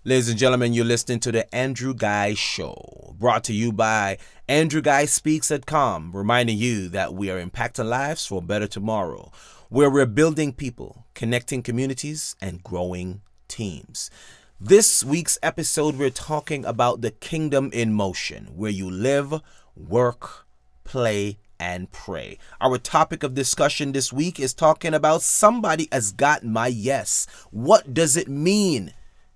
Ladies and gentlemen, you're listening to the Andrew Guy Show, brought to you by AndrewGuySpeaks.com, reminding you that we are impacting lives for a better tomorrow, where we're building people, connecting communities, and growing teams. This week's episode, we're talking about the kingdom in motion, where you live, work, play, and pray. Our topic of discussion this week is talking about somebody has got my yes. What does it mean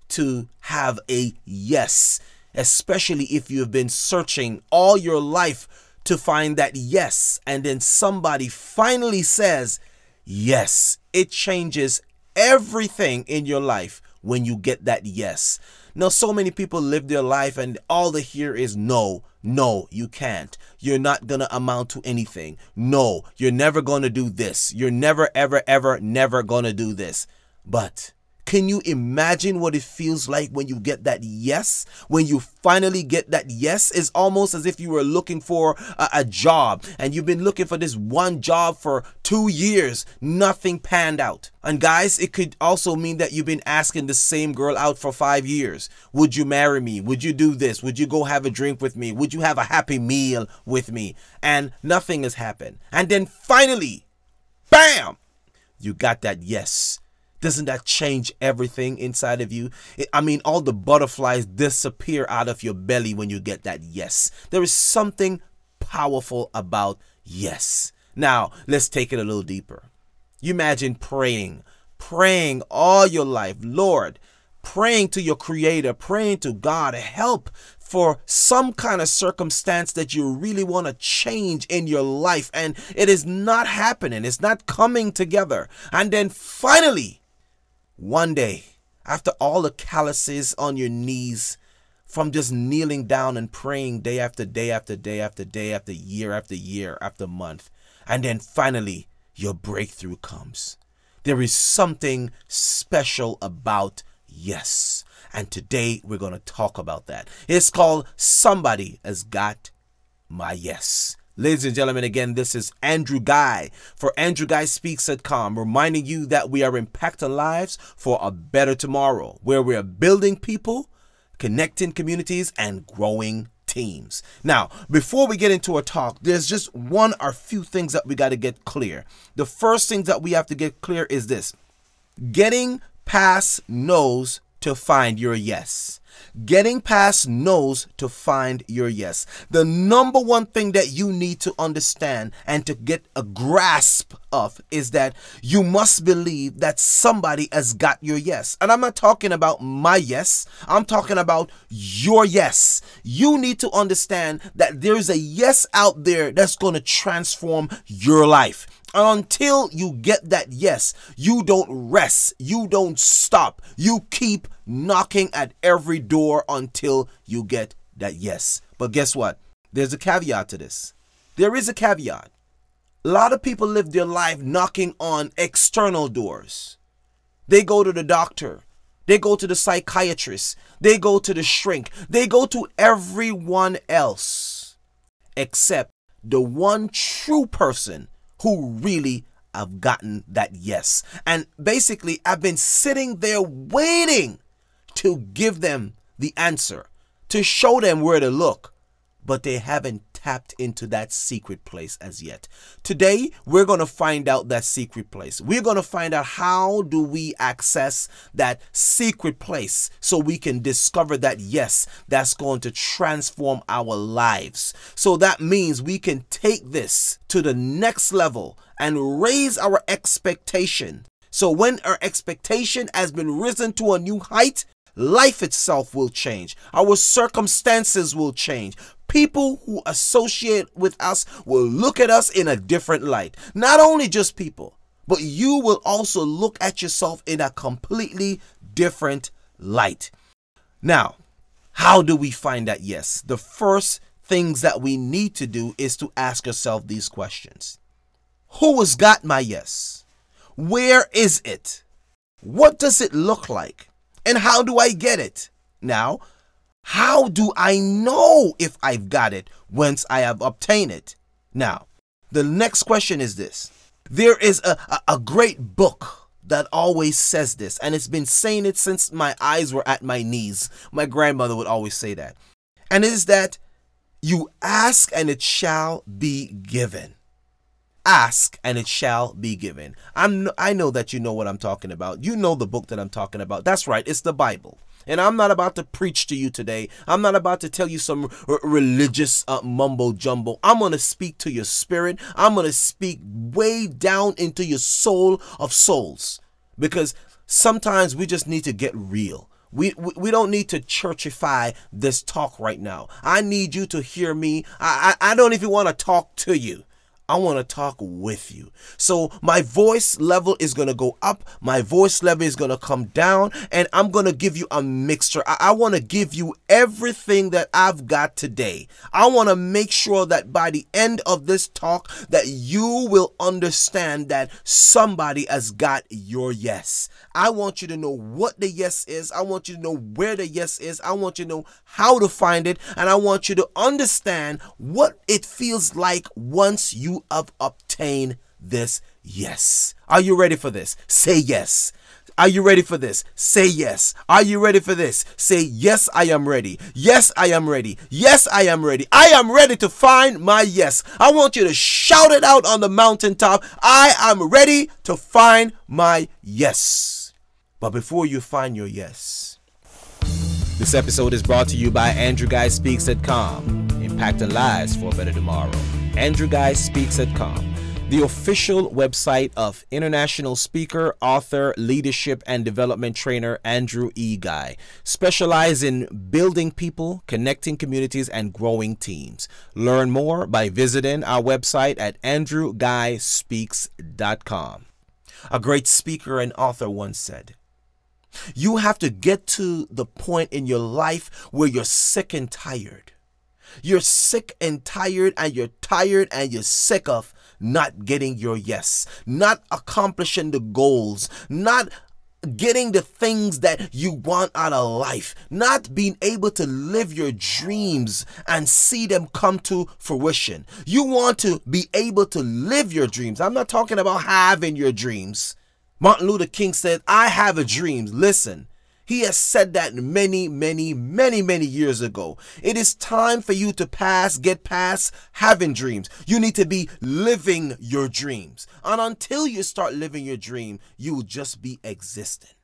to have a yes, especially if you have been searching all your life to find that yes, and then somebody finally says yes? It changes everything in your life when you get that yes. Now, so many people live their life and all they hear is no, you can't. You're not going to amount to anything. No, you're never going to do this. You're never, ever going to do this. But can you imagine what it feels like when you get that yes? When you finally get that yes, it's almost as if you were looking for a job and you've been looking for this one job for 2 years. Nothing panned out. And guys, it could also mean that you've been asking the same girl out for 5 years. Would you marry me? Would you do this? Would you go have a drink with me? Would you have a happy meal with me? And nothing has happened. And then finally, bam, you got that yes. Doesn't that change everything inside of you? All the butterflies disappear out of your belly when you get that yes. There is something powerful about yes. Now, let's take it a little deeper. You imagine praying all your life, Lord, praying to your Creator, praying to God, help for some kind of circumstance that you really want to change in your life, and it is not happening. It's not coming together. And then finally, one day, after all the calluses on your knees from just kneeling down and praying day after day after day after day after year after month, and then finally your breakthrough comes. There is something special about yes. And today we're going to talk about that. It's called Somebody Has Got My Yes. Ladies and gentlemen, again, this is Andrew Guy for AndrewGuySpeaks.com, reminding you that we are impacting lives for a better tomorrow, where we are building people, connecting communities, and growing teams. Now, before we get into our talk, there's just one or few things that we got to get clear. The first thing that we have to get clear is this: getting past no's to find your yes. Getting past no's to find your yes. The number one thing that you need to understand and to get a grasp of is that you must believe that somebody has got your yes. And I'm not talking about my yes. I'm talking about your yes. You need to understand that there's a yes out there that's going to transform your life. Until you get that yes, you don't rest, you don't stop, you keep knocking at every door until you get that yes. But guess what? There's a caveat to this. There is a caveat. A lot of people live their life knocking on external doors. They go to the doctor, they go to the psychiatrist, they go to the shrink, they go to everyone else except the one true person who really have gotten that yes. And basically, I've been sitting there waiting to give them the answer, to show them where to look, but they haven't tapped into that secret place as yet. Today, we're going to find out that secret place. We're going to find out how do we access that secret place so we can discover that yes, that's going to transform our lives. So that means we can take this to the next level and raise our expectation. So when our expectation has been risen to a new height, life itself will change. Our circumstances will change. People who associate with us will look at us in a different light. Not only just people, but you will also look at yourself in a completely different light. Now, how do we find that yes? The first things that we need to do is to ask yourself these questions. Who has got my yes? Where is it? What does it look like? And how do I get it? Now, how do I know if I've got it once I have obtained it? Now, the next question is this. There is a great book that always says this, and it's been saying it since my eyes were at my knees. My grandmother would always say that. And it is that you ask and it shall be given. Ask and it shall be given. I know that you know what I'm talking about. You know the book that I'm talking about. That's right, it's the Bible. And I'm not about to preach to you today. I'm not about to tell you some religious mumbo jumbo. I'm going to speak to your spirit. I'm going to speak way down into your soul of souls. Because sometimes we just need to get real. We don't need to churchify this talk right now. I need you to hear me. I don't even want to talk to you. I want to talk with you. So my voice level is going to go up. My voice level is going to come down. And I'm going to give you a mixture. I want to give you everything that I've got today. I want to make sure that by the end of this talk that you will understand that somebody has got your yes. I want you to know what the yes is. I want you to know where the yes is. I want you to know how to find it. And I want you to understand what it feels like once you have obtained this yes. Are you ready for this? Say yes. Are you ready for this? Say yes. Are you ready for this? Say yes, I am ready. Yes, I am ready. Yes, I am ready. I am ready to find my yes. I want you to shout it out on the mountaintop. I am ready to find my yes. But before you find your yes, this episode is brought to you by AndrewGuySpeaks.com, impacting lives for a better tomorrow. AndrewGuySpeaks.com, the official website of international speaker, author, leadership, and development trainer Andrew E. Guy, specialized in building people, connecting communities, and growing teams. Learn more by visiting our website at AndrewGuySpeaks.com. A great speaker and author once said, "You have to get to the point in your life where you're sick and tired. You're sick and tired, and you're tired and you're sick of not getting your yes, not accomplishing the goals, not getting the things that you want out of life, not being able to live your dreams and see them come to fruition. You want to be able to live your dreams." I'm not talking about having your dreams. Martin Luther King said, "I have a dream." Listen. He has said that many years ago. It is time for you to get past having dreams. You need to be living your dreams. And until you start living your dream, you will just be existing.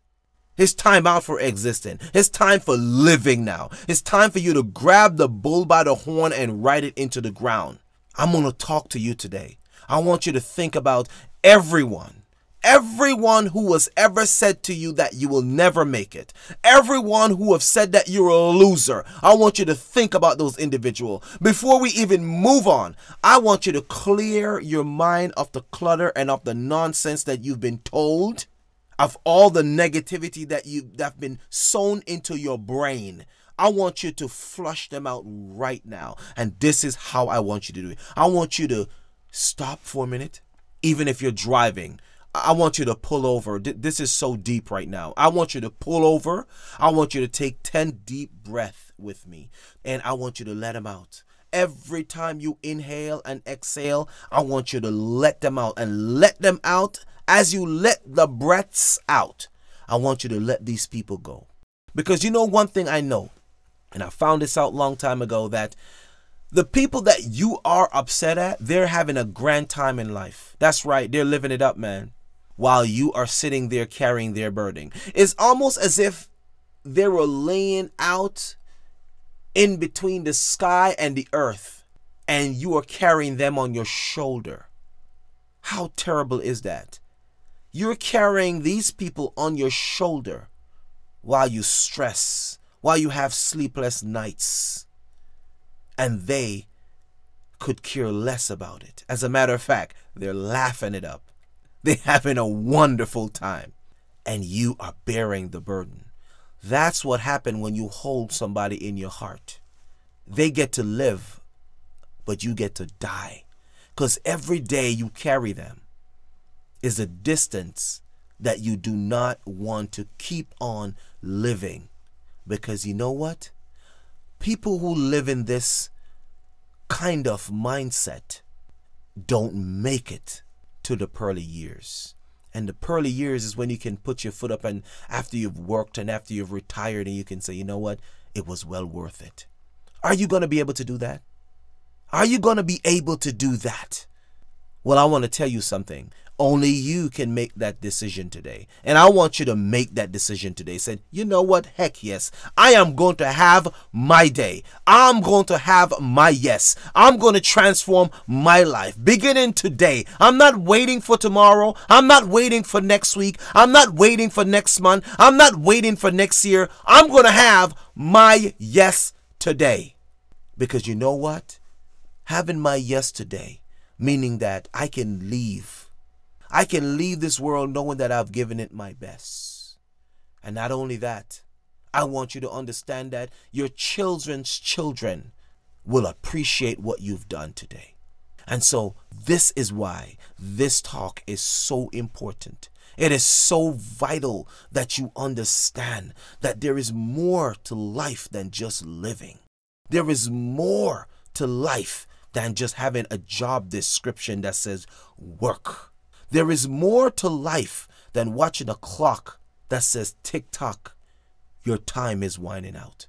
It's time out for existing. It's time for living now. It's time for you to grab the bull by the horn and ride it into the ground. I'm going to talk to you today. I want you to think about everyone who has ever said to you that you will never make it. Everyone who have said that you're a loser. I want you to think about those individuals. Before we even move on, I want you to clear your mind of the clutter and of the nonsense that you've been told, of all the negativity that have been sown into your brain. I want you to flush them out right now. And this is how I want you to do it. I want you to stop for a minute, even if you're driving. I want you to pull over. This is so deep right now. I want you to pull over. I want you to take 10 deep breaths with me. And I want you to let them out. Every time you inhale and exhale, I want you to let them out. And let them out as you let the breaths out. I want you to let these people go. Because you know one thing I know, and I found this out a long time ago, that the people that you are upset at, they're having a grand time in life. That's right. They're living it up, man. While you are sitting there carrying their burden. It's almost as if they were laying out in between the sky and the earth, and you are carrying them on your shoulder. How terrible is that? You're carrying these people on your shoulder while you stress, while you have sleepless nights, and they could care less about it. As a matter of fact, they're laughing it up. They're having a wonderful time, and you are bearing the burden. That's what happened when you hold somebody in your heart. They get to live, but you get to die. Because every day you carry them is a distance that you do not want to keep on living. Because you know what? People who live in this kind of mindset don't make it to the pearly years. And the pearly years is when you can put your foot up and after you've worked and after you've retired and you can say, you know what? It was well worth it. Are you going to be able to do that? Are you going to be able to do that? Well, I want to tell you something. Only you can make that decision today. And I want you to make that decision today. Say, you know what? Heck yes. I am going to have my day. I'm going to have my yes. I'm going to transform my life beginning today. I'm not waiting for tomorrow. I'm not waiting for next week. I'm not waiting for next month. I'm not waiting for next year. I'm going to have my yes today. Because you know what? Having my yes today, meaning that I can leave. I can leave this world knowing that I've given it my best. And not only that, I want you to understand that your children's children will appreciate what you've done today. And so this is why this talk is so important. It is so vital that you understand that there is more to life than just living. There is more to life than just having a job description that says work. There is more to life than watching a clock that says tick-tock, your time is winding out.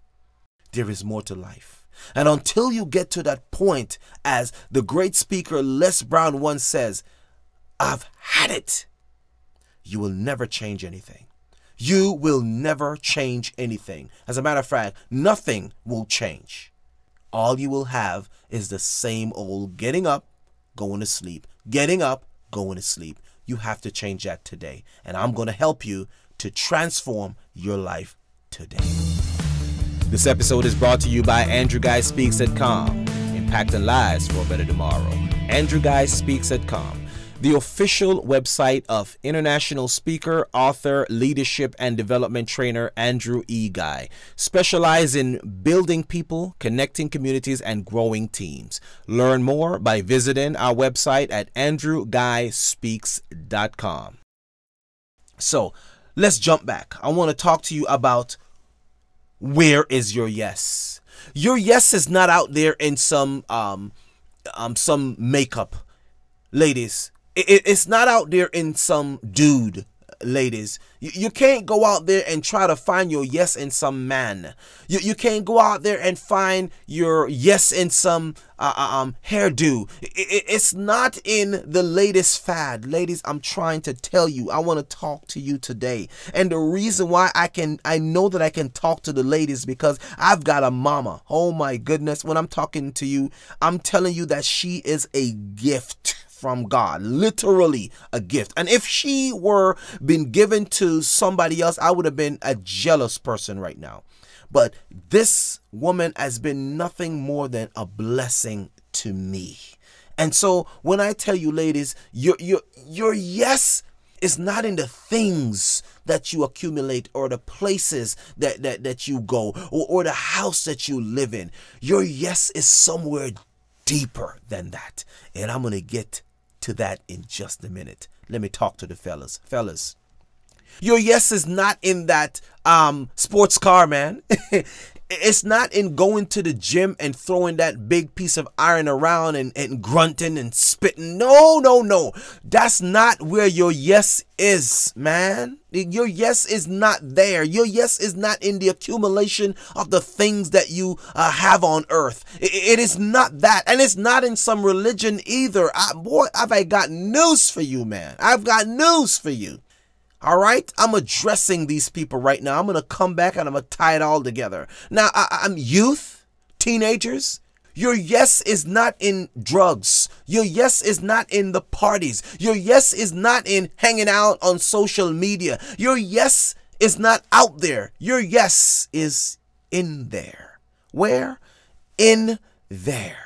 There is more to life. And until you get to that point, as the great speaker Les Brown once says, I've had it, you will never change anything. You will never change anything. As a matter of fact, nothing will change. All you will have is the same old getting up, going to sleep, getting up, going to sleep. You have to change that today. And I'm going to help you to transform your life today. This episode is brought to you by AndrewGuySpeaks.com. Impacting lives for a better tomorrow. AndrewGuySpeaks.com. The official website of international speaker, author, leadership, and development trainer Andrew E. Guy. Specialize in building people, connecting communities, and growing teams. Learn more by visiting our website at AndrewGuySpeaks.com. So let's jump back. I want to talk to you about where is your yes. Your yes is not out there in some makeup, ladies. It's not out there in some dude, ladies. You can't go out there and try to find your yes in some man. You can't go out there and find your yes in some hairdo. It's not in the latest fad. Ladies, I'm trying to tell you, I want to talk to you today. And the reason why I know that I can talk to the ladies because I've got a mama. Oh my goodness. When I'm talking to you, I'm telling you that she is a gift from God, literally a gift. And if she were been given to somebody else, I would have been a jealous person right now. But this woman has been nothing more than a blessing to me. And so when I tell you, ladies, your yes is not in the things that you accumulate or the places that you go or the house that you live in. Your yes is somewhere deeper than that. And I'm going to get to that in just a minute. Let me talk to the fellas. Fellas, your yes is not in that sports car, man. It's not in going to the gym and throwing that big piece of iron around and grunting and spitting. No. That's not where your yes is, man. Your yes is not there. Your yes is not in the accumulation of the things that you have on earth. It is not that. And it's not in some religion either. Boy, have I got news for you, man. I've got news for you. All right, I'm addressing these people right now. I'm going to come back and I'm going to tie it all together. Now, I'm youth, teenagers. Your yes is not in drugs. Your yes is not in the parties. Your yes is not in hanging out on social media. Your yes is not out there. Your yes is in there. Where? In there.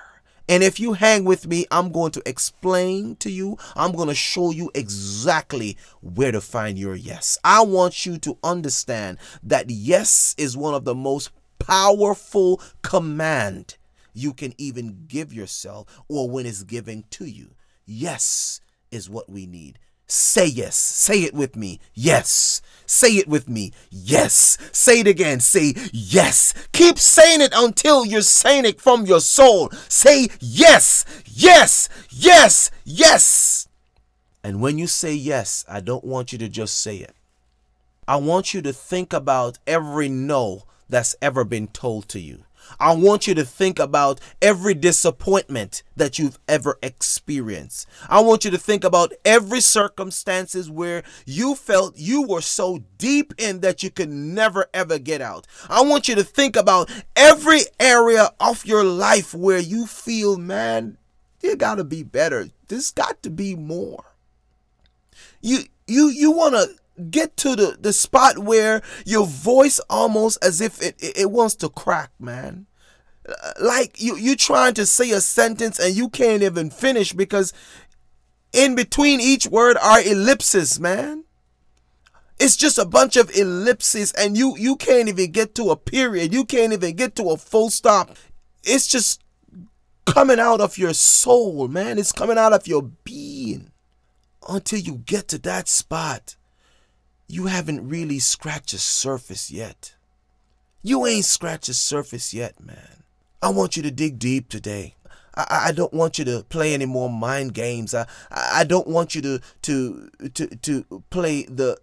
And if you hang with me, I'm going to explain to you, I'm going to show you exactly where to find your yes. I want you to understand that yes is one of the most powerful command you can even give yourself or when it's given to you. Yes is what we need. Say yes. Say it with me. Yes. Say it with me. Yes. Say it again. Say yes. Keep saying it until you're saying it from your soul. Say yes. Yes. Yes. Yes. And when you say yes, I don't want you to just say it. I want you to think about every no that's ever been told to you. I want you to think about every disappointment that you've ever experienced. I want you to think about every circumstances where you felt you were so deep in that you could never ever get out. I want you to think about every area of your life where you feel, man, you gotta be better. There's got to be more. You want to get to the spot where your voice almost as if it wants to crack, man. Like you trying to say a sentence and you can't even finish because in between each word are ellipses, man. It's just a bunch of ellipses and you can't even get to a period. You can't even get to a full stop. It's just coming out of your soul, man. It's coming out of your being. Until you get to that spot, you haven't really scratched the surface yet. You ain't scratched the surface yet, man. I want you to dig deep today. I don't want you to play any more mind games. I don't want you to play the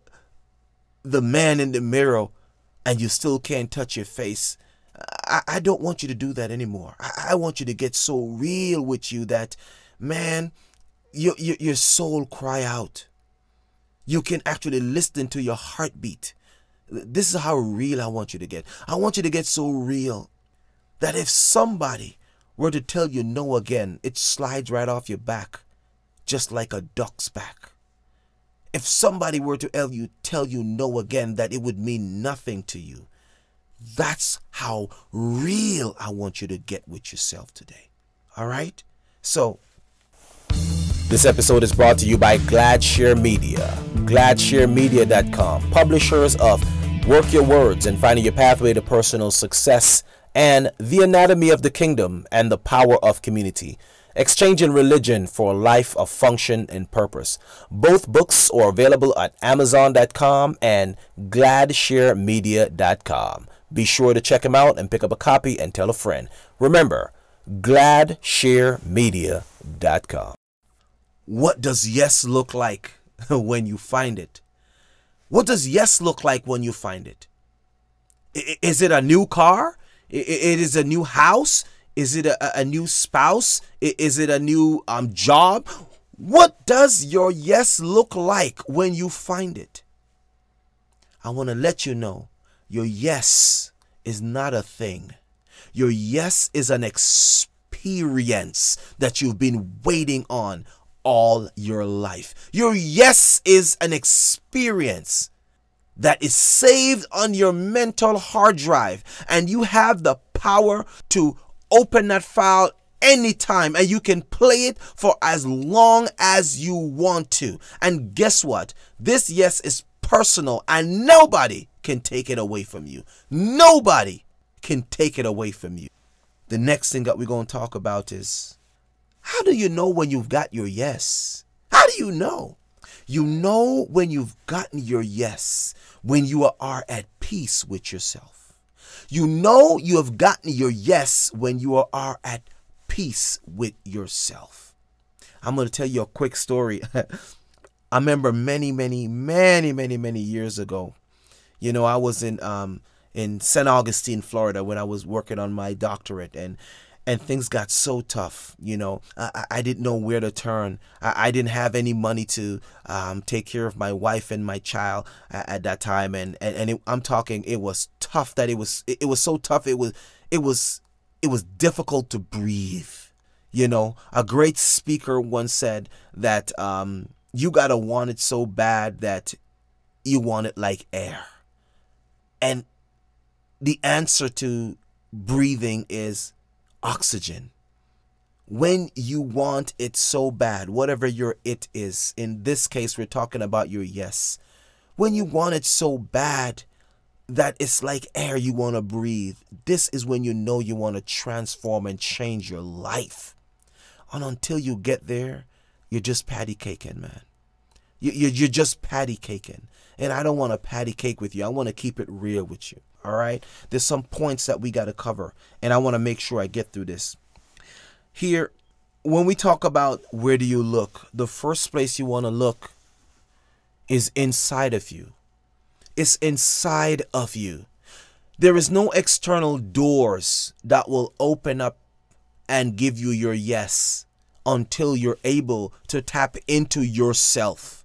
man in the mirror and you still can't touch your face. I don't want you to do that anymore. I want you to get so real with you that, man, your soul cry out. You can actually listen to your heartbeat. This is how real I want you to get. I want you to get so real that if somebody were to tell you no again, it slides right off your back, just like a duck's back. If somebody were to tell you no again, that it would mean nothing to you. That's how real I want you to get with yourself today. All right? So, this episode is brought to you by GladShare Media. GladShareMedia.com, publishers of Work Your Words and Finding Your Pathway to Personal Success and The Anatomy of the Kingdom and the Power of Community. Exchanging Religion for a Life of Function and Purpose. Both books are available at Amazon.com and GladShareMedia.com. Be sure to check them out and pick up a copy and tell a friend. Remember, GladShareMedia.com. What does yes look like when you find it? What does yes look like when you find it? Is it a new car? It is a new house? Is it a new spouse? Is it a new job? What does your yes look like when you find it? I want to let you know your yes is not a thing. Your yes is an experience that you've been waiting on all your life. Your yes is an experience that is saved on your mental hard drive, and you have the power to open that file anytime and you can play it for as long as you want to. And guess what? This yes is personal and nobody can take it away from you. Nobody can take it away from you. The next thing that we're going to talk about is, how do you know when you've got your yes? How do you know? You know when you've gotten your yes, when you are at peace with yourself. You know you have gotten your yes when you are at peace with yourself. I'm going to tell you a quick story. I remember many years ago, you know, I was in St. Augustine, Florida, when I was working on my doctorate, and things got so tough. You know, I didn't know where to turn. I didn't have any money to take care of my wife and my child at that time, I'm talking, it was tough. That it was so tough. It was difficult to breathe. You know, a great speaker once said that you gotta want it so bad that you want it like air. And the answer to breathing is oxygen. When you want it so bad, whatever your it is, in this case we're talking about your yes. When you want it so bad that it's like air you want to breathe, this is when you know you want to transform and change your life. And until you get there, you're just patty caking, man. You're just patty caking. And I don't want to patty cake with you. I want to keep it real with you. All right. There's some points that we got to cover, and I want to make sure I get through this. Here, when we talk about where do you look, the first place you want to look is inside of you. It's inside of you. There is no external doors that will open up and give you your yes until you're able to tap into yourself.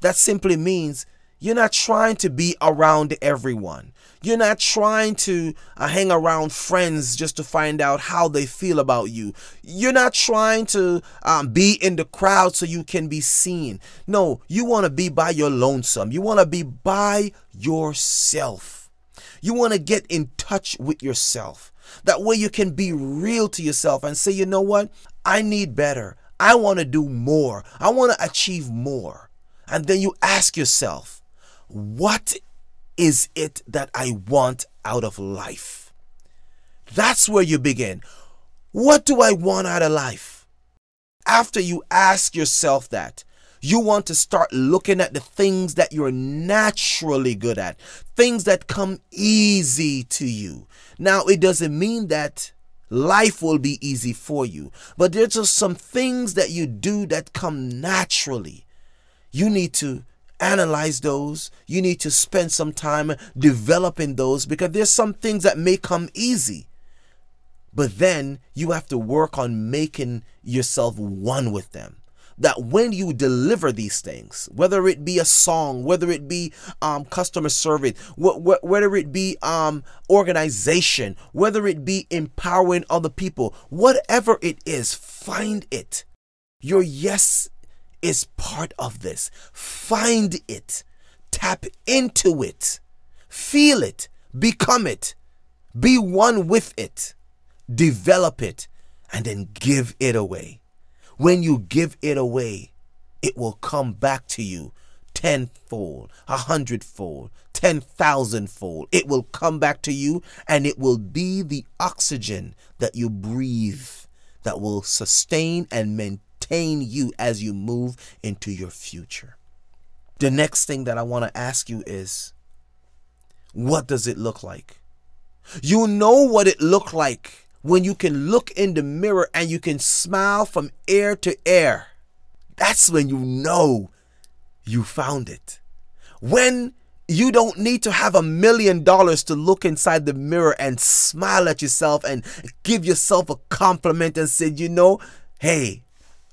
That simply means you're not trying to be around everyone. You're not trying to hang around friends just to find out how they feel about you. You're not trying to be in the crowd so you can be seen. No, you want to be by your lonesome. You want to be by yourself. You want to get in touch with yourself. That way you can be real to yourself and say, you know what? I need better. I want to do more. I want to achieve more. And then you ask yourself, what is it that I want out of life? That's where you begin. What do I want out of life? After you ask yourself that, you want to start looking at the things that you're naturally good at, things that come easy to you. Now, it doesn't mean that life will be easy for you, but there's just some things that you do that come naturally. You need to analyze those. You need to spend some time developing those, because there's some things that may come easy, but then you have to work on making yourself one with them. That when you deliver these things, whether it be a song, whether it be customer service, whether it be organization, whether it be empowering other people, whatever it is, find it. Your yes is part of this. Find it. Tap into it. Feel it. Become it. Be one with it. Develop it. And then give it away. When you give it away, it will come back to you tenfold, 100-fold, 10,000-fold. It will come back to you, and it will be the oxygen that you breathe that will sustain and maintain you as you move into your future. The next thing that I want to ask you is, what does it look like? You know what it looked like when you can look in the mirror and you can smile from ear to ear. That's when you know you found it. When you don't need to have $1 million to look inside the mirror and smile at yourself and give yourself a compliment and say, you know, hey,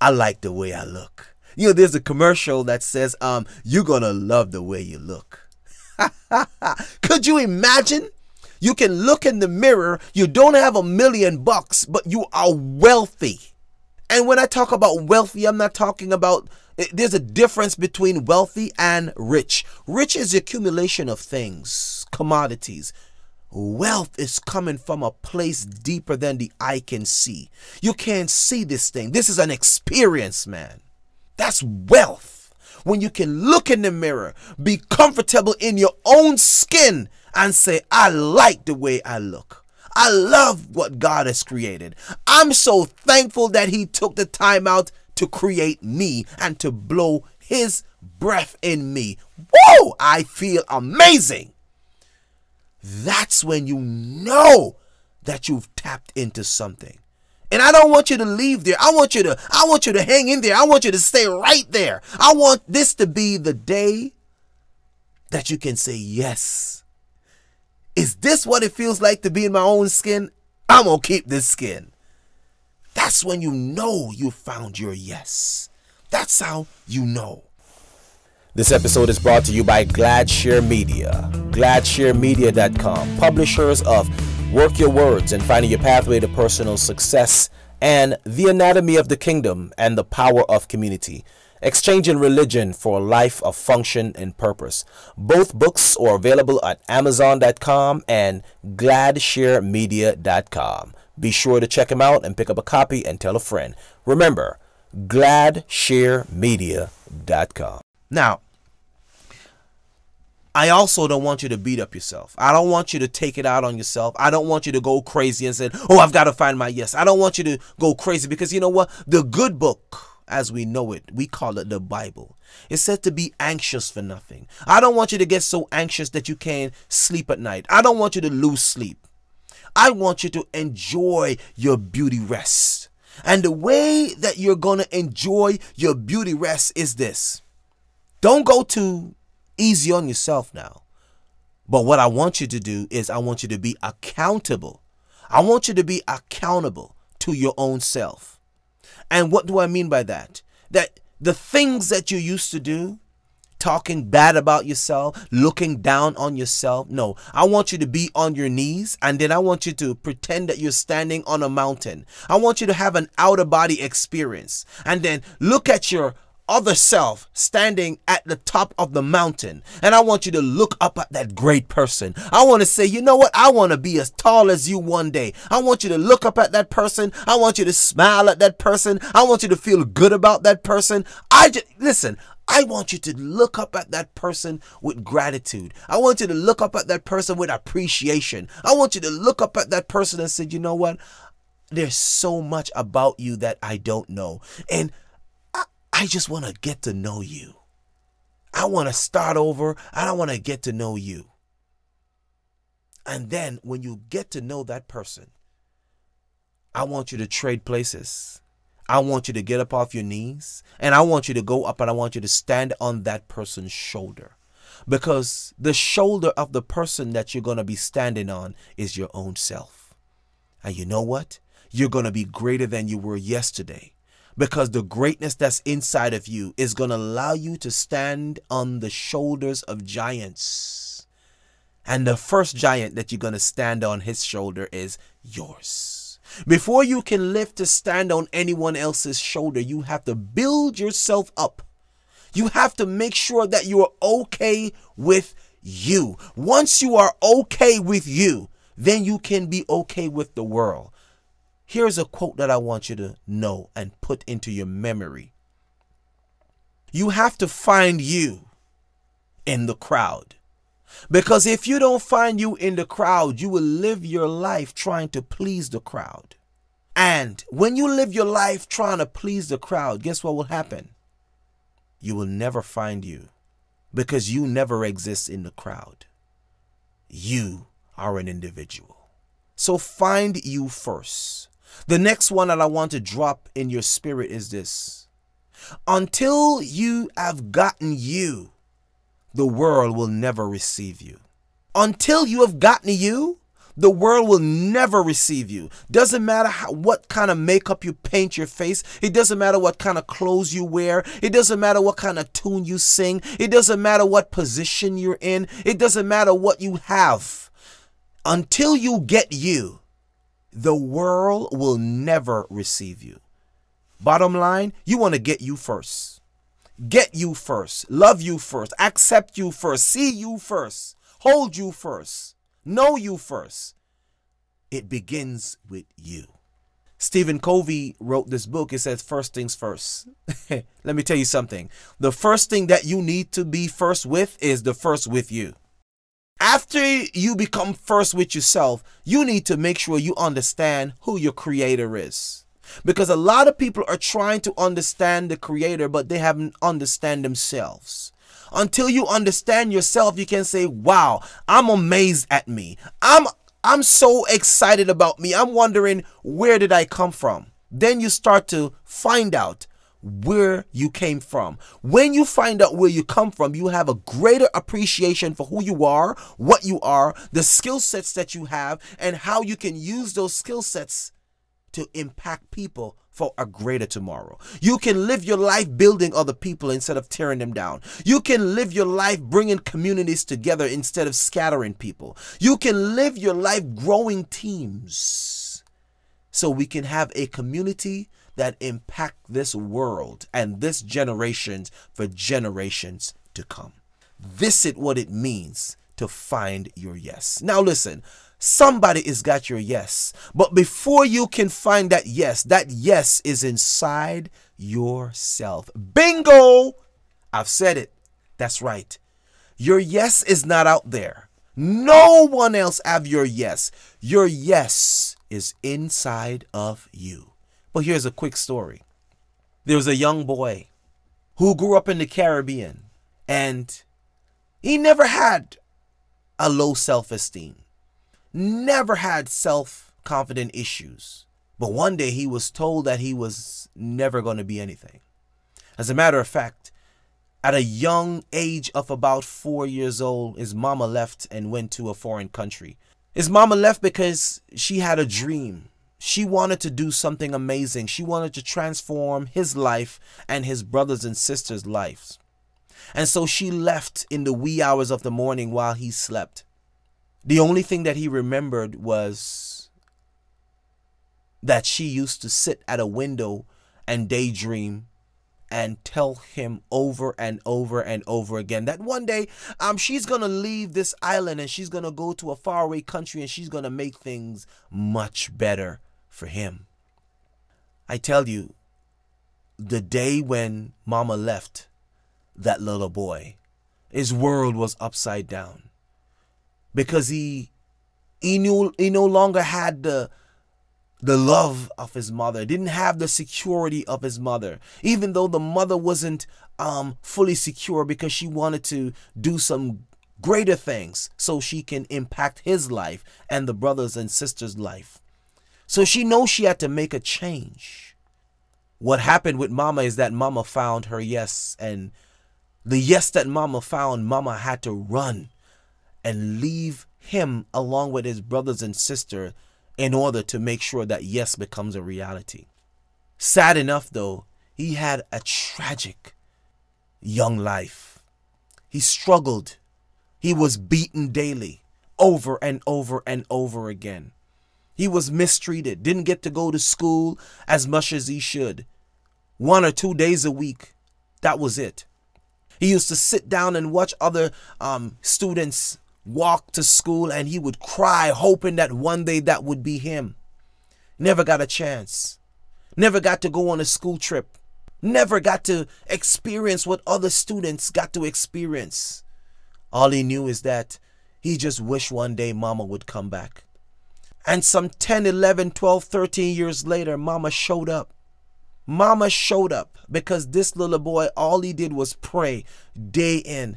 I like the way I look. You know, there's a commercial that says, you're gonna love the way you look. Could you imagine? You can look in the mirror, you don't have $1 million, but you are wealthy. And when I talk about wealthy, I'm not talking about, there's a difference between wealthy and rich. Rich is the accumulation of things, commodities. Wealth is coming from a place deeper than the eye can see. You can't see this thing. This is an experience, man. That's wealth. When you can look in the mirror, be comfortable in your own skin, and say, I like the way I look. I love what God has created. I'm so thankful that He took the time out to create me and to blow His breath in me. Whoa! I feel amazing. That's when you know that you've tapped into something. And I don't want you to leave there. I want you to hang in there. I want you to stay right there. I want this to be the day that you can say yes. Is this what it feels like to be in my own skin? I'm going to keep this skin. That's when you know you found your yes. That's how you know. This episode is brought to you by GladShare Media. GladShareMedia.com, publishers of Work Your Words and Finding Your Pathway to Personal Success and The Anatomy of the Kingdom and the Power of Community. Exchanging Religion for a Life of Function and Purpose. Both books are available at Amazon.com and GladShareMedia.com. Be sure to check them out and pick up a copy and tell a friend. Remember, GladShareMedia.com. Now, I also don't want you to beat up yourself. I don't want you to take it out on yourself. I don't want you to go crazy and say, oh, I've got to find my yes. I don't want you to go crazy, because you know what? The good book, as we know it, we call it the Bible. It said to be anxious for nothing. I don't want you to get so anxious that you can't sleep at night. I don't want you to lose sleep. I want you to enjoy your beauty rest. And the way that you're going to enjoy your beauty rest is this. Don't go too easy on yourself now. But what I want you to do is I want you to be accountable. I want you to be accountable to your own self. And what do I mean by that? That the things that you used to do, talking bad about yourself, looking down on yourself. No, I want you to be on your knees, and then I want you to pretend that you're standing on a mountain. I want you to have an outer body experience, and then look at your other self standing at the top of the mountain, and I want you to look up at that great person. I want to say, you know what? I want to be as tall as you one day. I want you to look up at that person. I want you to smile at that person. I want you to feel good about that person. Listen, I want you to look up at that person with gratitude. I want you to look up at that person with appreciation. I want you to look up at that person and say, you know what? There's so much about you that I don't know. And I just want to get to know you. I want to start over and I want to get to know you. And then when you get to know that person, I want you to trade places. I want you to get up off your knees, and I want you to go up and I want you to stand on that person's shoulder, because the shoulder of the person that you're going to be standing on is your own self. And you know what? You're going to be greater than you were yesterday, because the greatness that's inside of you is going to allow you to stand on the shoulders of giants. And the first giant that you're going to stand on his shoulder is yours. Before you can live to stand on anyone else's shoulder, you have to build yourself up. You have to make sure that you are okay with you. Once you are okay with you, then you can be okay with the world. Here's a quote that I want you to know and put into your memory. You have to find you in the crowd. Because if you don't find you in the crowd, you will live your life trying to please the crowd. And when you live your life trying to please the crowd, guess what will happen? You will never find you, because you never exist in the crowd. You are an individual. So find you first. The next one that I want to drop in your spirit is this. Until you have gotten you, the world will never receive you. Until you have gotten you, the world will never receive you. Doesn't matter what kind of makeup you paint your face. It doesn't matter what kind of clothes you wear. It doesn't matter what kind of tune you sing. It doesn't matter what position you're in. It doesn't matter what you have. Until you get you, the world will never receive you. Bottom line, you want to get you first. Get you first, love you first, accept you first, see you first, hold you first, know you first. It begins with you. Stephen Covey wrote this book. It says first things first. Let me tell you something. The first thing that you need to be first with is the first with you. After you become first with yourself, you need to make sure you understand who your creator is. Because a lot of people are trying to understand the creator, but they haven't understand themselves. Until you understand yourself, you can say, wow, I'm amazed at me. I'm so excited about me. I'm wondering, where did I come from? Then you start to find out where you came from. When you find out where you come from, you have a greater appreciation for who you are, what you are, the skill sets that you have, and how you can use those skill sets to impact people for a greater tomorrow. You can live your life building other people instead of tearing them down. You can live your life bringing communities together instead of scattering people. You can live your life growing teams so we can have a community that impact this world and this generation for generations to come. This is what it means to find your yes. Now listen, somebody has got your yes, but before you can find that yes is inside yourself. Bingo! I've said it. That's right. Your yes is not out there. No one else have your yes. Your yes is inside of you. But here's a quick story. There was a young boy who grew up in the Caribbean, and he never had a low self-esteem. Never had self-confident issues. But one day he was told that he was never going to be anything. As a matter of fact, at a young age of about 4 years old, his mama left and went to a foreign country. His mama left because she had a dream. She wanted to do something amazing. She wanted to transform his life and his brothers and sisters' lives. And so she left in the wee hours of the morning while he slept. The only thing that he remembered was that she used to sit at a window and daydream and tell him over and over and over again that one day she's going to leave this island and she's going to go to a faraway country and she's going to make things much better for him. I tell you, the day when mama left that little boy, his world was upside down, because he no longer had the love of his mother, didn't have the security of his mother, even though the mother wasn't fully secure, because she wanted to do some greater things so she can impact his life and the brothers and sisters' life. So she knows she had to make a change. What happened with mama is that mama found her yes, and the yes that mama found, mama had to run and leave him along with his brothers and sister in order to make sure that yes becomes a reality. Sad enough though, he had a tragic young life. He struggled. He was beaten daily, over and over and over again. He was mistreated, didn't get to go to school as much as he should. 1 or 2 days a week, that was it. He used to sit down and watch other students walk to school, and he would cry, hoping that one day that would be him. Never got a chance. Never got to go on a school trip. Never got to experience what other students got to experience. All he knew is that he just wished one day mama would come back. And some 10, 11, 12, 13 years later, mama showed up. Mama showed up because this little boy, all he did was pray day in,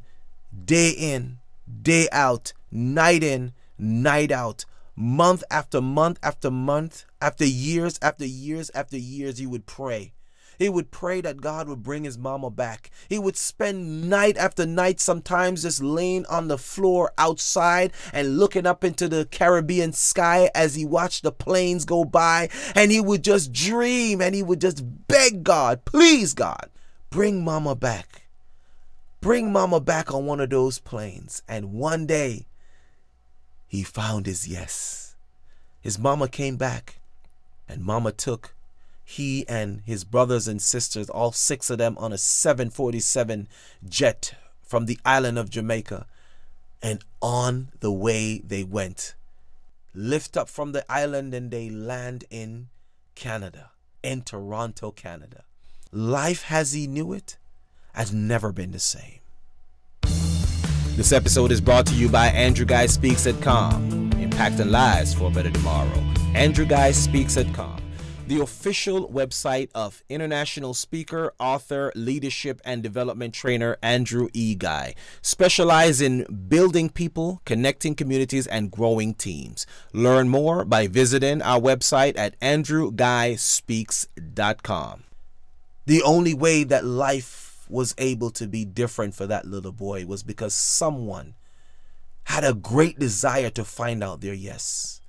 day out, night in, night out, month after month after month, after years after years after years, he would pray. He would pray that God would bring his mama back. He would spend night after night, sometimes just laying on the floor outside and looking up into the Caribbean sky as he watched the planes go by. And he would just dream and he would just beg God, please God, bring mama back. Bring mama back on one of those planes. And one day he found his yes. His mama came back, and mama took he and his brothers and sisters, all 6 of them, on a 747 jet from the island of Jamaica. And on the way they went, lift up from the island, and they land in Canada, in Toronto, Canada. Life as he knew it has never been the same. This episode is brought to you by AndrewGuySpeaks.com, impacting lives for a better tomorrow. AndrewGuySpeaks.com, the official website of international speaker, author, leadership, and development trainer Andrew E. Guy, specialized in building people, connecting communities, and growing teams. Learn more by visiting our website at AndrewGuySpeaks.com. The only way that life was able to be different for that little boy was because someone had a great desire to find out their yes.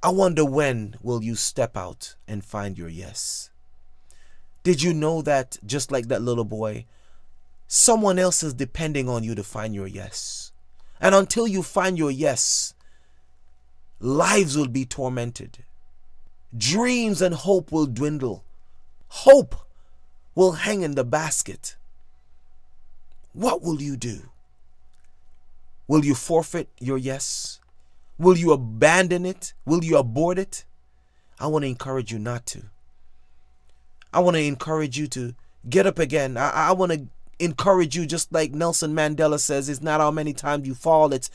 I wonder, when will you step out and find your yes? Did you know that, just like that little boy, someone else is depending on you to find your yes? And until you find your yes, lives will be tormented. Dreams and hope will dwindle. Hope will hang in the basket. What will you do? Will you forfeit your yes? Will you abandon it? Will you abort it? I want to encourage you not to. I want to encourage you to get up again. I want to encourage you, just like Nelson Mandela says, it's not how many times you fall, it's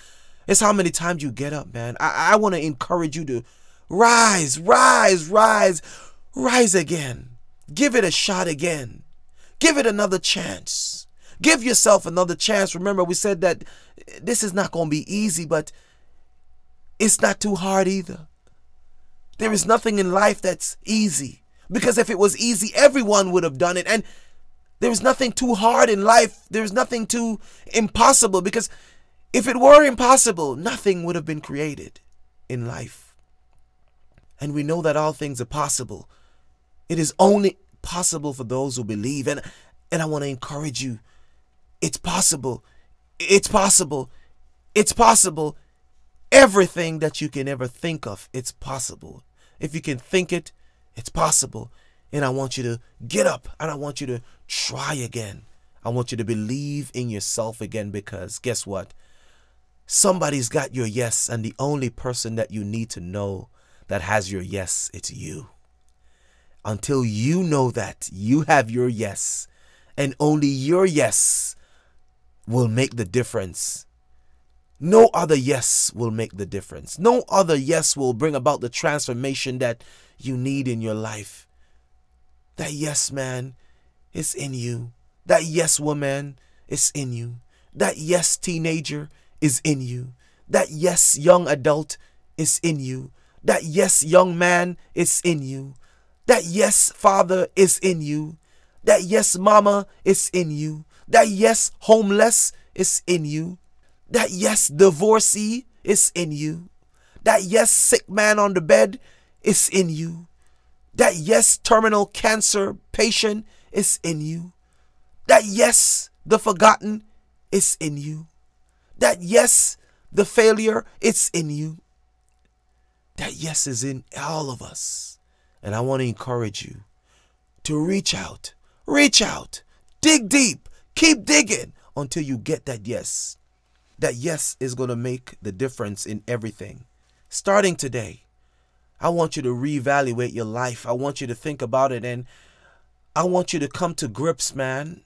how many times you get up, man. I want to encourage you to rise again. Give it a shot again. Give it another chance. Give yourself another chance. Remember, we said that this is not going to be easy, but it's not too hard either. There is nothing in life that's easy, because if it was easy, everyone would have done it. And there's nothing too hard in life. There's nothing too impossible, because if it were impossible, nothing would have been created in life. And we know that all things are possible. It is only possible for those who believe. And I want to encourage you. It's possible. It's possible. It's possible. Everything that you can ever think of, it's possible. If you can think it, it's possible. And I want you to get up, and I want you to try again. I want you to believe in yourself again, because guess what? Somebody's got your yes, and the only person that you need to know that has your yes, it's you. Until you know that you have your yes, and only your yes will make the difference. No other yes will make the difference. No other yes will bring about the transformation that you need in your life. That yes man is in you. That yes woman is in you. That yes teenager is in you. That yes young adult is in you. That yes young man is in you. That yes father is in you. That yes mama is in you. That yes homeless is in you. That yes divorcee is in you. That yes sick man on the bed is in you. That yes terminal cancer patient is in you. That yes the forgotten is in you. That yes the failure is in you. That yes is in all of us. And I want to encourage you to reach out, dig deep, keep digging until you get that yes. That yes is going to make the difference in everything. Starting today, I want you to reevaluate your life. I want you to think about it, and I want you to come to grips, man.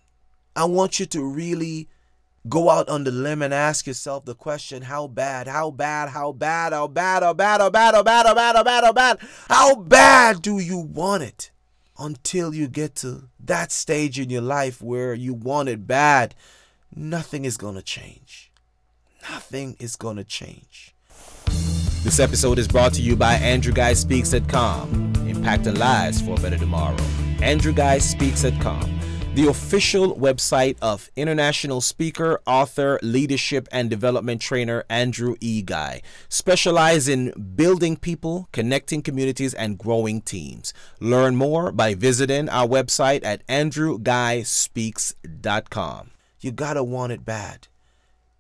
I want you to really go out on the limb and ask yourself the question, how bad do you want it? Until you get to that stage in your life where you want it bad, nothing is going to change. Nothing is going to change. This episode is brought to you by AndrewGuySpeaks.com, impacting lives for a better tomorrow. AndrewGuySpeaks.com, the official website of international speaker, author, leadership, and development trainer Andrew E. Guy, specialized in building people, connecting communities, and growing teams. Learn more by visiting our website at AndrewGuySpeaks.com. You gotta want it bad.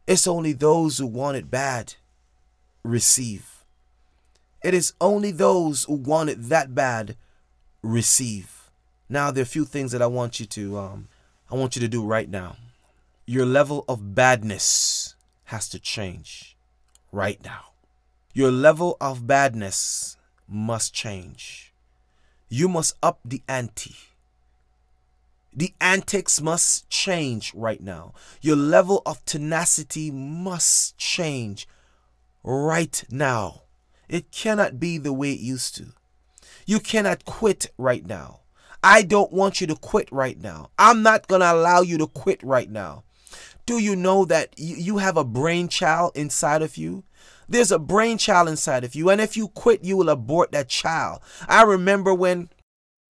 It's only those who want it bad receive. It is only those who want it that bad receive. Now there are a few things that I want you to do right now. Your level of badness has to change right now. Your level of badness must change. You must up the ante. The antics must change right now. Your level of tenacity must change right now. It cannot be the way it used to. You cannot quit right now. I don't want you to quit right now. I'm not going to allow you to quit right now. Do you know that you have a brain child inside of you? There's a brain child inside of you. And if you quit, you will abort that child. I remember when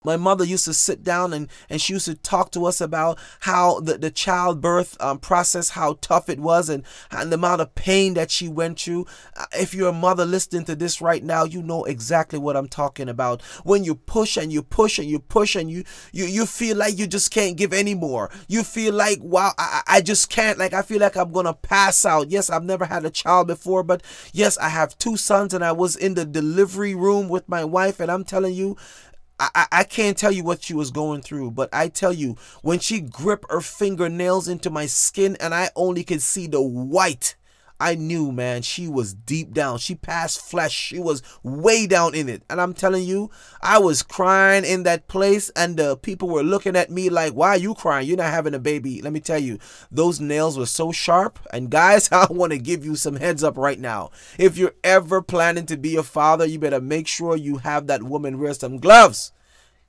my mother used to sit down and she used to talk to us about how the childbirth process, how tough it was, and the amount of pain that she went through. If you're a mother listening to this right now, you know exactly what I'm talking about. When you push and you push and you push and you feel like you just can't give anymore. You feel like, wow, I just can't. Like, I feel like I'm going to pass out. Yes, I've never had a child before, but yes, I have 2 sons, and I was in the delivery room with my wife, and I'm telling you, I can't tell you what she was going through, but I tell you, when she gripped her fingernails into my skin and I only could see the white, I knew, man, she was deep down. She passed flesh. She was way down in it. And I'm telling you, I was crying in that place, and the people were looking at me like, why are you crying? You're not having a baby. Let me tell you, those nails were so sharp. And guys, I want to give you some heads up right now. If you're ever planning to be a father, you better make sure you have that woman wear some gloves.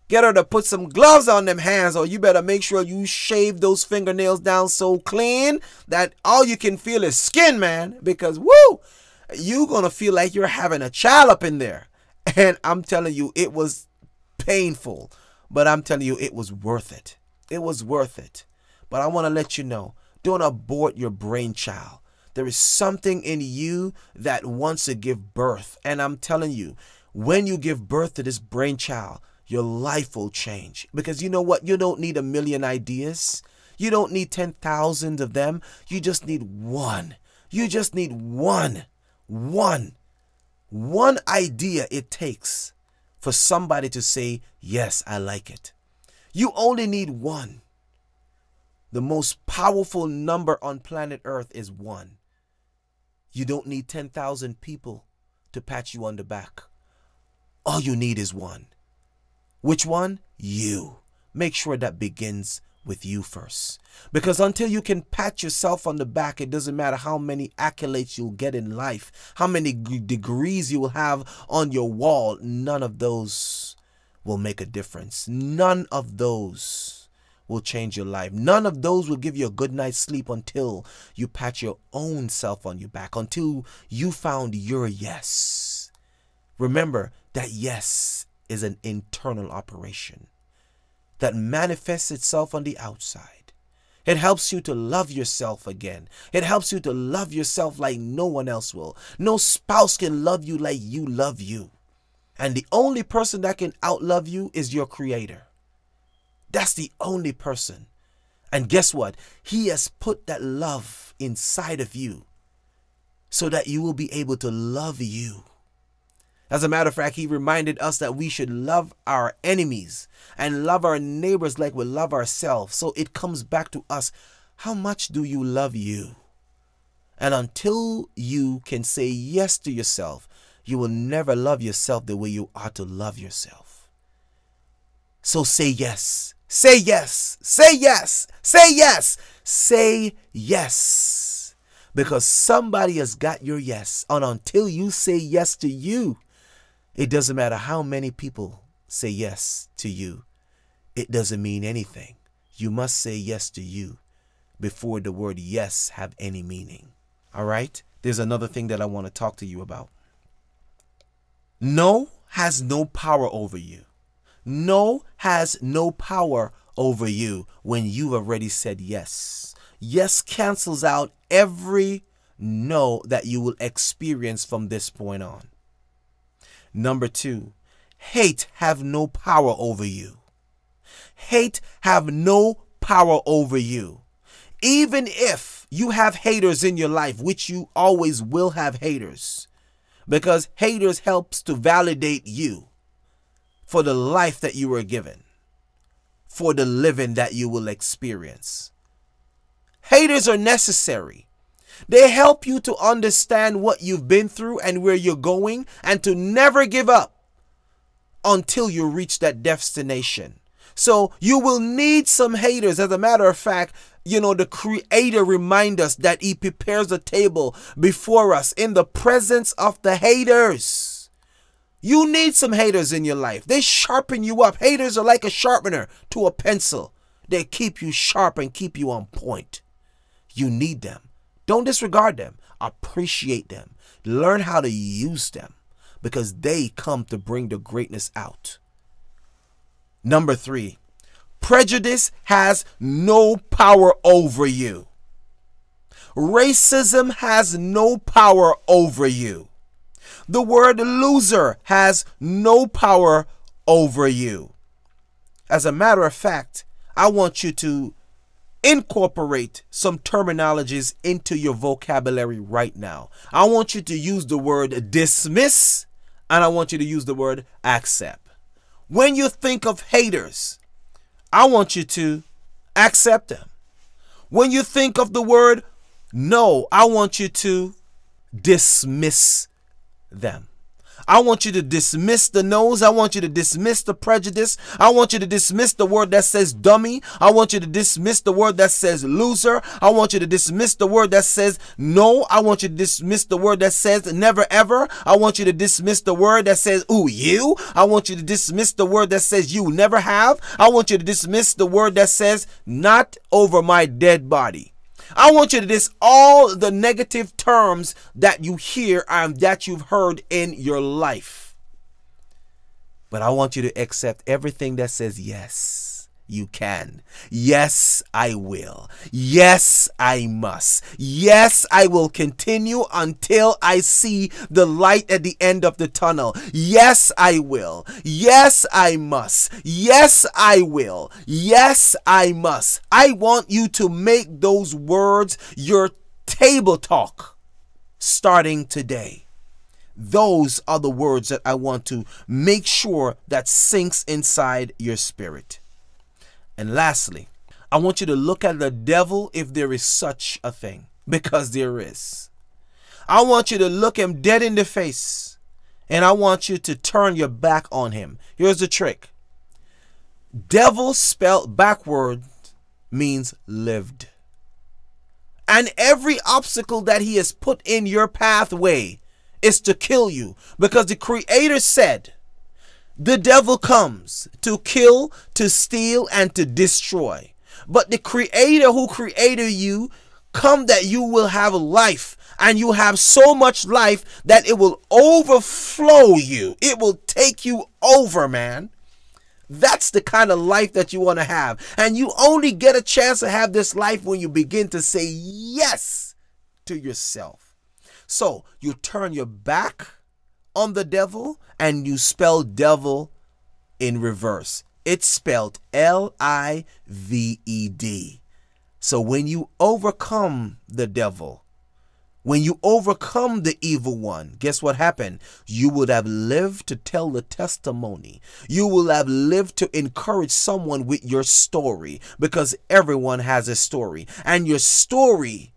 Get her to put some gloves on them hands, or you better make sure you shave those fingernails down so clean that all you can feel is skin, man. Because, woo, you're going to feel like you're having a child up in there. And I'm telling you, it was painful, but I'm telling you, it was worth it. It was worth it. But I want to let you know, don't abort your brainchild. There is something in you that wants to give birth. And I'm telling you, when you give birth to this brainchild, your life will change. Because you know what? You don't need a million ideas. You don't need 10,000 of them. You just need one. You just need one. One idea it takes for somebody to say, yes, I like it. You only need one. The most powerful number on planet Earth is one. You don't need 10,000 people to pat you on the back. All you need is one. Which one? You. Make sure that begins with you first. Because until you can pat yourself on the back, it doesn't matter how many accolades you'll get in life, how many degrees you will have on your wall, none of those will make a difference. None of those will change your life. None of those will give you a good night's sleep until you pat your own self on your back, until you found your yes. Remember that yes is an internal operation that manifests itself on the outside. It helps you to love yourself again. It helps you to love yourself like no one else will. No spouse can love you like you love you. And the only person that can outlove you is your Creator. That's the only person. And guess what? He has put that love inside of you so that you will be able to love you. As a matter of fact, he reminded us that we should love our enemies and love our neighbors like we love ourselves. So it comes back to us. How much do you love you? And until you can say yes to yourself, you will never love yourself the way you ought to love yourself. So say yes. Say yes. Say yes. Say yes. Say yes. Because somebody has got your yes. And until you say yes to you, it doesn't matter how many people say yes to you. It doesn't mean anything. You must say yes to you before the word yes have any meaning. All right? There's another thing that I want to talk to you about. No has no power over you. No has no power over you when you've already said yes. Yes cancels out every no that you will experience from this point on. Number 2, hate have no power over you. Hate have no power over you. Even if you have haters in your life, which you always will have haters, because haters helps to validate you for the life that you were given, for the living that you will experience. Haters are necessary. They help you to understand what you've been through and where you're going, and to never give up until you reach that destination. So you will need some haters. As a matter of fact, the Creator reminds us that He prepares a table before us in the presence of the haters. You need some haters in your life. They sharpen you up. Haters are like a sharpener to a pencil. They keep you sharp and keep you on point. You need them. Don't disregard them. Appreciate them. Learn how to use them, because they come to bring the greatness out. Number 3, prejudice has no power over you. Racism has no power over you. The word loser has no power over you. As a matter of fact, I want you to incorporate some terminologies into your vocabulary right now. I want you to use the word dismiss, and I want you to use the word accept. When you think of haters, I want you to accept them. When you think of the word no, I want you to dismiss them. I want you to dismiss the no's. I want you to dismiss the prejudice. I want you to dismiss the word that says dummy. I want you to dismiss the word that says loser. I want you to dismiss the word that says no. I want you to dismiss the word that says never ever. I want you to dismiss the word that says ooh, you. I want you to dismiss the word that says you never have. I want you to dismiss the word that says not over my dead body. I want you to dismiss all the negative terms that you hear and that you've heard in your life. But I want you to accept everything that says yes. You can. Yes, I will. Yes, I must. Yes, I will continue until I see the light at the end of the tunnel. Yes, I will. Yes, I must. Yes, I will. Yes, I must. I want you to make those words your table talk starting today. Those are the words that I want to make sure that sinks inside your spirit. And lastly, I want you to look at the devil if there is such a thing, because there is. I want you to look him dead in the face, and I want you to turn your back on him. Here's the trick. Devil spelled backward means lived. And every obstacle that he has put in your pathway is to kill you, because the Creator said, the devil comes to kill, to steal, and to destroy. But the Creator who created you come that you will have life, and you have so much life that it will overflow you. It will take you over, man. That's the kind of life that you want to have. And you only get a chance to have this life when you begin to say yes to yourself. So you turn your back on the devil and you spell devil in reverse. It's spelled Lived. So when you overcome the devil, when you overcome the evil one, guess what happened? You would have lived to tell the testimony. You will have lived to encourage someone with your story, because everyone has a story. And your story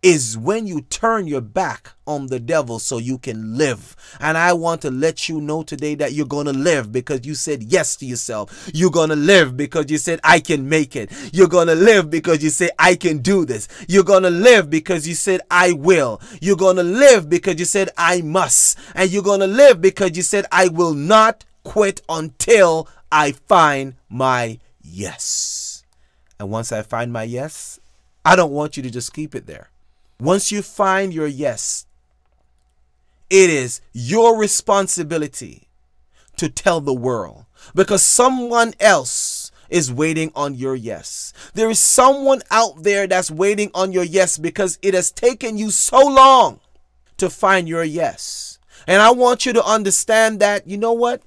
is when you turn your back on the devil so you can live. And I want to let you know today that you're going to live because you said yes to yourself. You're going to live because you said, I can make it. You're going to live because you say, I can do this. You're going to live because you said, I will. You're going to live because you said, I must. And you're going to live because you said, I will not quit until I find my yes. And once I find my yes, I don't want you to just keep it there. Once you find your yes, it is your responsibility to tell the world, because someone else is waiting on your yes. There is someone out there that's waiting on your yes because it has taken you so long to find your yes. And I want you to understand that, you know what?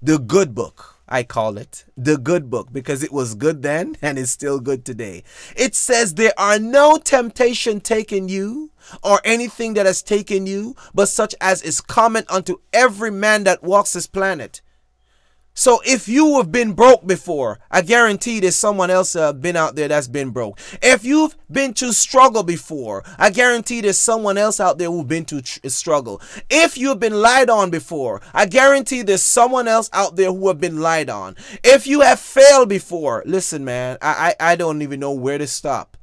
The good book, I call it the good book, because it was good then and it's still good today. It says there are no temptation taken you or anything that has taken you, but such as is common unto every man that walks this planet. So if you have been broke before, I guarantee there's someone else been out there that's been broke. If you've been to struggle before, I guarantee there's someone else out there who's been to struggle. If you've been lied on before, I guarantee there's someone else out there who have been lied on. If you have failed before, listen, man, I don't even know where to stop.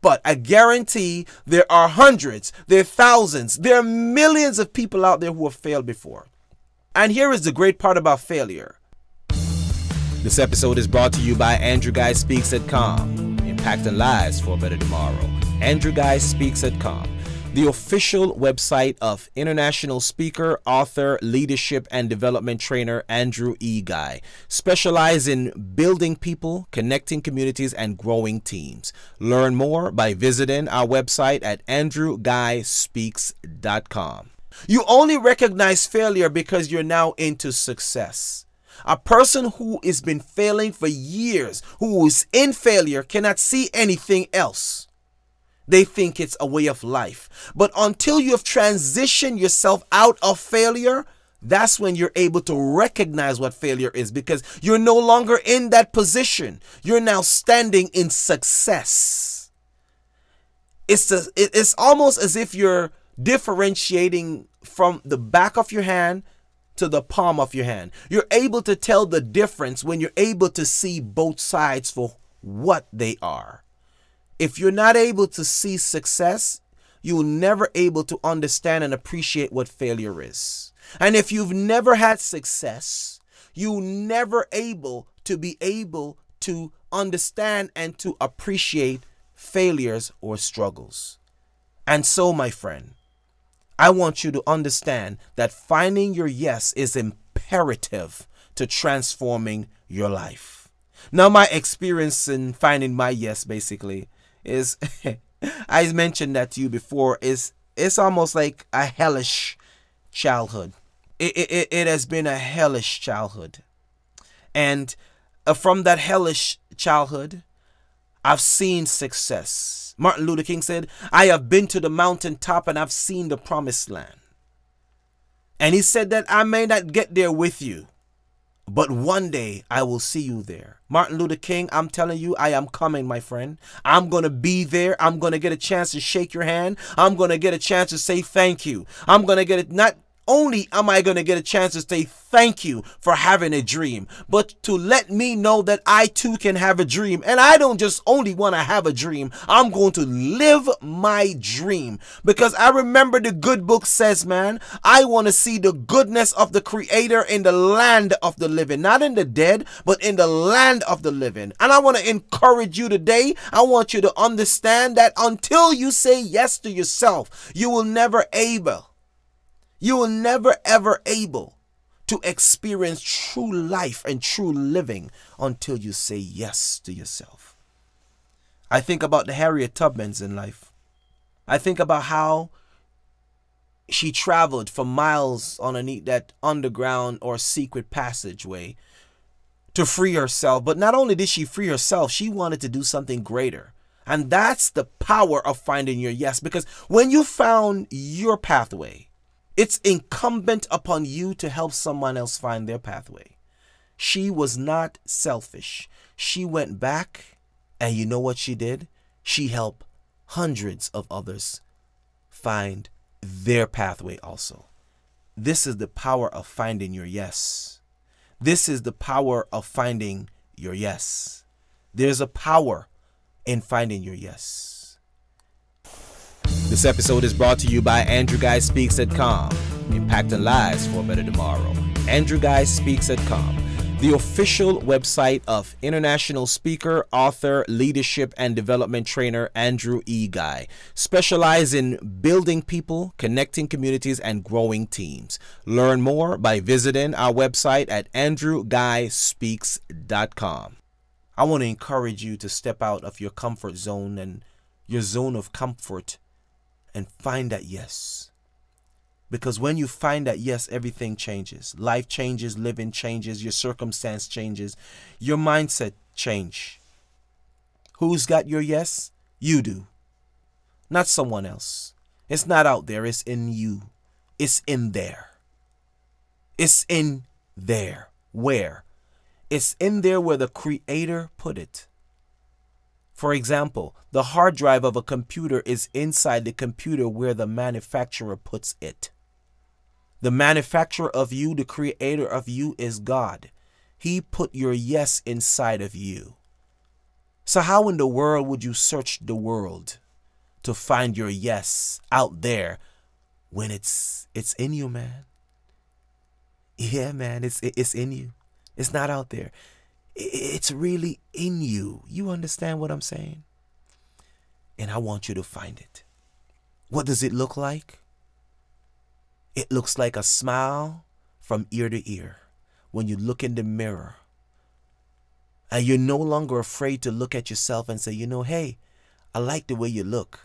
But I guarantee there are hundreds, there are thousands, there are millions of people out there who have failed before. And here is the great part about failure. This episode is brought to you by AndrewGuySpeaks.com, impacting lives for a better tomorrow. AndrewGuySpeaks.com, the official website of international speaker, author, leadership, and development trainer Andrew E. Guy, specialized in building people, connecting communities, and growing teams. Learn more by visiting our website at AndrewGuySpeaks.com. You only recognize failure because you're now into success. A person who has been failing for years, who is in failure, cannot see anything else. They think it's a way of life. But until you have transitioned yourself out of failure, that's when you're able to recognize what failure is, because you're no longer in that position. You're now standing in success. It's almost as if you're differentiating from the back of your hand to the palm of your hand. You're able to tell the difference when you're able to see both sides for what they are. If you're not able to see success, you're never able to understand and appreciate what failure is. And if you've never had success, you're never able to understand and to appreciate failures or struggles. And so, my friend, I want you to understand that finding your yes is imperative imperative to transforming your life. Now, my experience in finding my yes basically is, I mentioned that to you before, it's almost like a hellish childhood. It has been a hellish childhood. And from that hellish childhood, I've seen success. Martin Luther King said, I have been to the mountaintop and I've seen the promised land. And he said that I may not get there with you, but one day I will see you there. Martin Luther King, I'm telling you, I am coming, my friend. I'm going to be there. I'm going to get a chance to shake your hand. I'm going to get a chance to say thank you. I'm going to get it. Not only am I going to get a chance to say thank you for having a dream, but to let me know that I too can have a dream. And I don't just only want to have a dream. I'm going to live my dream, because I remember the good book says, man, I want to see the goodness of the Creator in the land of the living, not in the dead, but in the land of the living. And I want to encourage you today. I want you to understand that until you say yes to yourself, you will never ever able to experience true life and true living until you say yes to yourself. I think about the Harriet Tubmans in life. I think about how she traveled for miles underneath that underground or secret passageway to free herself. But not only did she free herself, she wanted to do something greater. And that's the power of finding your yes. Because when you found your pathway, it's incumbent upon you to help someone else find their pathway. She was not selfish. She went back, and you know what she did? She helped hundreds of others find their pathway also. This is the power of finding your yes. This is the power of finding your yes. There's a power in finding your yes. This episode is brought to you by AndrewGuySpeaks.com, impacting lives for a better tomorrow. AndrewGuySpeaks.com, the official website of international speaker, author, leadership, and development trainer Andrew E. Guy, specialized in building people, connecting communities, and growing teams. Learn more by visiting our website at AndrewGuySpeaks.com. I want to encourage you to step out of your comfort zone and your zone of comfort and find that yes. Because when you find that yes, everything changes. Life changes, living changes, your circumstance changes, your mindset change. Who's got your yes? You do. Not someone else. It's not out there, it's in you. It's in there. It's in there. Where? It's in there where the Creator put it. For example, the hard drive of a computer is inside the computer where the manufacturer puts it. The manufacturer of you, the Creator of you, is God. He put your yes inside of you. So how in the world would you search the world to find your yes out there when it's in you, man? Yeah, man, it's in you. It's not out there. It's really in you. You understand what I'm saying? And I want you to find it. What does it look like? It looks like a smile from ear to ear when you look in the mirror. And you're no longer afraid to look at yourself and say, you know, hey, I like the way you look.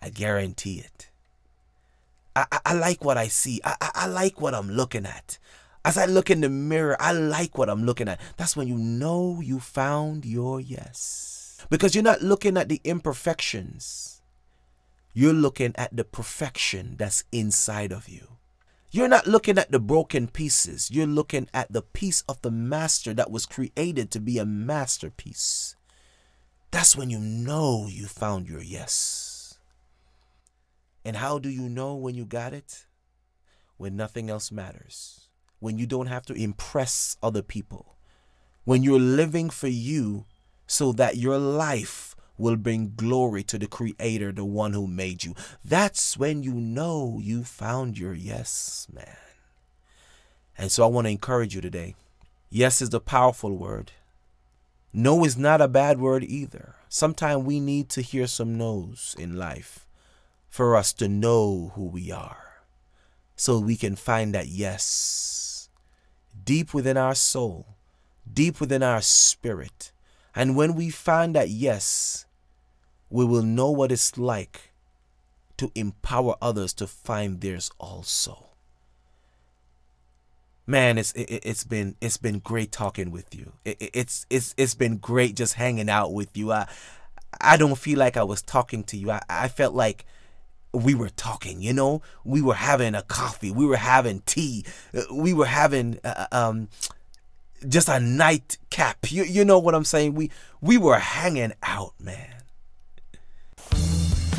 I guarantee it. I like what I see. I like what I'm looking at. As I look in the mirror, I like what I'm looking at. That's when you know you found your yes. Because you're not looking at the imperfections. You're looking at the perfection that's inside of you. You're not looking at the broken pieces. You're looking at the piece of the master that was created to be a masterpiece. That's when you know you found your yes. And how do you know when you got it? When nothing else matters. When you don't have to impress other people. When you're living for you so that your life will bring glory to the Creator, the one who made you. That's when you know you found your yes, man. And so I want to encourage you today. Yes is the powerful word. No is not a bad word either. Sometimes we need to hear some no's in life for us to know who we are. So we can find that yes deep within our soul, deep within our spirit. And when we find that yes, we will know what it's like to empower others to find theirs also. Man, it's been great talking with you. It's been great just hanging out with you. I don't feel like I was talking to you. I felt like we were talking, you know. We were having a coffee. We were having tea. We were having just a nightcap. You know what I'm saying? We were hanging out, man.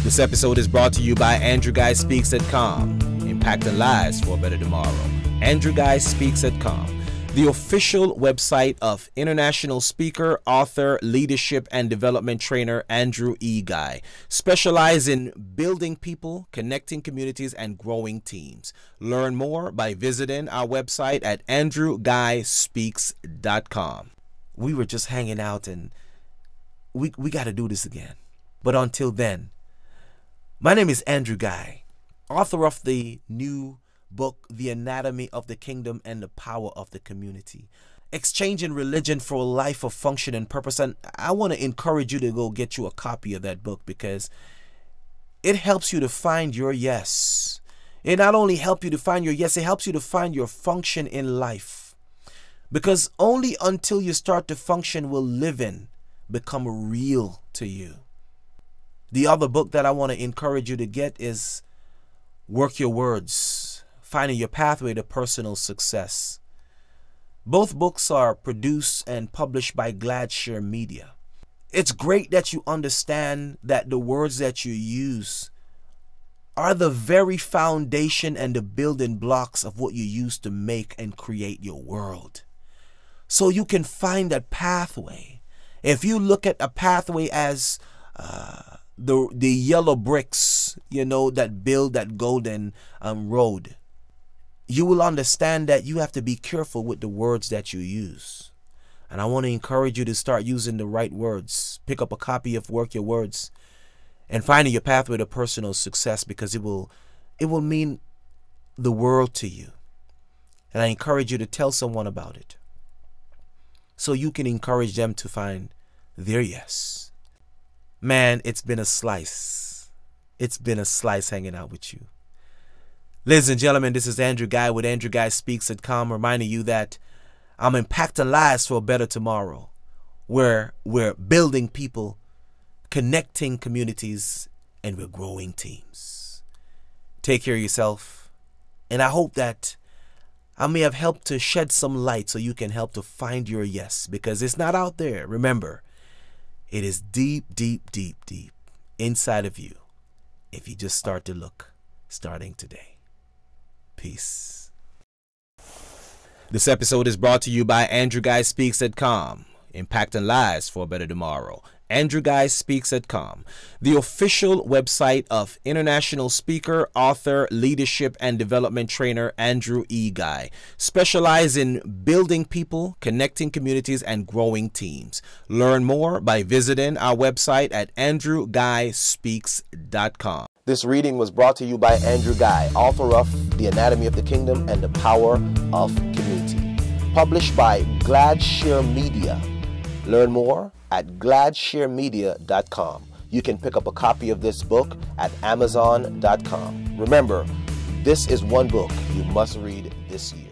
This episode is brought to you by AndrewGuySpeaks.com, impacting lives for a better tomorrow. AndrewGuySpeaks.com, the official website of international speaker, author, leadership, and development trainer Andrew E. Guy, specialized in building people, connecting communities, and growing teams. Learn more by visiting our website at AndrewGuySpeaks.com. We were just hanging out, and we got to do this again. But until then, my name is Andrew Guy, author of the new book, The Anatomy of the Kingdom and the Power of the Community. Exchanging religion for a life of function and purpose. And I want to encourage you to go get you a copy of that book, because it helps you to find your yes. It not only helps you to find your yes, it helps you to find your function in life. Because only until you start to function will living become real to you. The other book that I want to encourage you to get is Work Your Words, Finding Your Pathway to Personal Success. Both books are produced and published by GladShare Media. It's great that you understand that the words that you use are the very foundation and the building blocks of what you use to make and create your world. So you can find that pathway. If you look at a pathway as the yellow bricks, you know, that build that golden road, you will understand that you have to be careful with the words that you use. And I want to encourage you to start using the right words. Pick up a copy of Work Your Words and Finding Your Pathway to Personal Success, because it will mean the world to you. And I encourage you to tell someone about it, so you can encourage them to find their yes. Man, it's been a slice. It's been a slice hanging out with you. Ladies and gentlemen, this is Andrew Guy with AndrewGuySpeaks.com, reminding you that I'm impacting lives for a better tomorrow, where we're building people, connecting communities, and we're growing teams. Take care of yourself, and I hope that I may have helped to shed some light so you can help to find your yes, because it's not out there. Remember, it is deep, deep, deep, deep inside of you if you just start to look, starting today. Peace. This episode is brought to you by AndrewGuySpeaks.com, impacting lives for a better tomorrow. AndrewGuySpeaks.com, the official website of international speaker, author, leadership, and development trainer Andrew E. Guy, specialized in building people, connecting communities, and growing teams. Learn more by visiting our website at AndrewGuySpeaks.com. This reading was brought to you by Andrew Guy, author of The Anatomy of the Kingdom and the Power of Community, published by GladShare Media. Learn more at GladShareMedia.com. You can pick up a copy of this book at Amazon.com. Remember, this is one book you must read this year.